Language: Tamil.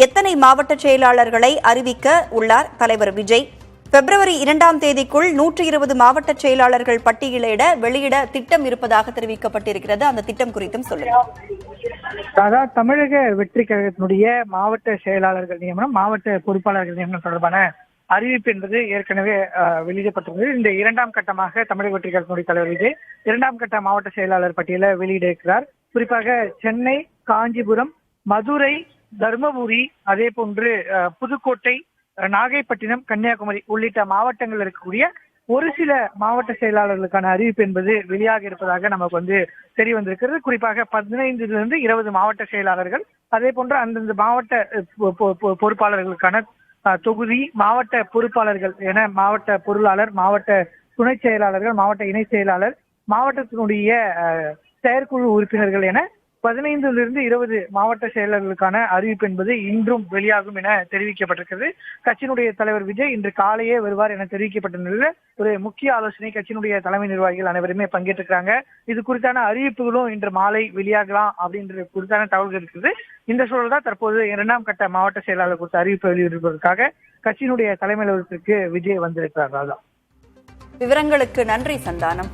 எத்தனை மாவட்ட செயலாளர்களை அறிவிக்க உள்ளார் தலைவர் விஜய்? பிப்ரவரி 2ஆம் தேதிக்குள் 120 மாவட்ட செயலாளர்கள் பட்டியலிட வெளியிட திட்டம் இருப்பதாக தெரிவிக்கப்பட்டிருக்கிறது. அந்த திட்டம் குறித்தும் சொல்லுங்க. அதாவது தமிழக வெற்றி கழகத்தினுடைய மாவட்ட செயலாளர்கள் நியமனம், மாவட்ட பொறுப்பாளர்கள் நியமனம் தொடர்பான அறிவிப்பு என்பது ஏற்கனவே வெளியிடப்பட்டுள்ளது. இந்த 2ஆம் கட்டமாக தமிழக வெற்றி கழகத்தினுடைய தலைவர் விஜய் 2ஆம் கட்ட மாவட்ட செயலாளர் பட்டியலை வெளியிட இருக்கிறார். குறிப்பாக சென்னை, காஞ்சிபுரம், மதுரை, தருமபுரி, அதே போன்று புதுக்கோட்டை, நாகைப்பட்டினம், கன்னியாகுமரி உள்ளிட்ட மாவட்டங்கள் இருக்கக்கூடிய ஒரு சில மாவட்ட செயலாளர்களுக்கான அறிவிப்பு என்பது வெளியாக இருப்பதாக நமக்கு தெரிய வந்திருக்கிறது. குறிப்பாக 15 to 20 மாவட்ட செயலாளர்கள், அதே போன்று அந்தந்த மாவட்ட பொறுப்பாளர்களுக்கான தொகுதி, மாவட்ட பொறுப்பாளர்கள் என மாவட்ட பொருளாளர், மாவட்ட துணை செயலாளர்கள், மாவட்ட இணை செயலாளர், மாவட்டத்தினுடைய செயற்குழு உறுப்பினர்கள் என 15 to 20 மாவட்ட செயலர்களுக்கான அறிவிப்பு என்பது இன்றும் வெளியாகும் என தெரிவிக்கப்பட்டிருக்கிறது. கட்சியினுடைய தலைவர் விஜய் இன்று காலையே வருவார் என தெரிவிக்கப்பட்ட நிலையில் ஒரு முக்கிய ஆலோசனை கட்சியினுடைய தலைமை நிர்வாகிகள் அனைவருமே பங்கேற்றிருக்காங்க. இது குறித்தான அறிவிப்புகளும் இன்று மாலை வெளியாகலாம் அப்படின்ற குறித்தான தகவல்கள் இருக்குது. இந்த சூழல் தான் தற்போது 2ஆம் கட்ட மாவட்ட செயலாளர் குறித்த அறிவிப்பு வெளியிடுவதற்காக கட்சியினுடைய தலைமை அலுவலகத்திற்கு விஜய் வந்திருக்கிறார். விவரங்களுக்கு நன்றி சந்தானம்.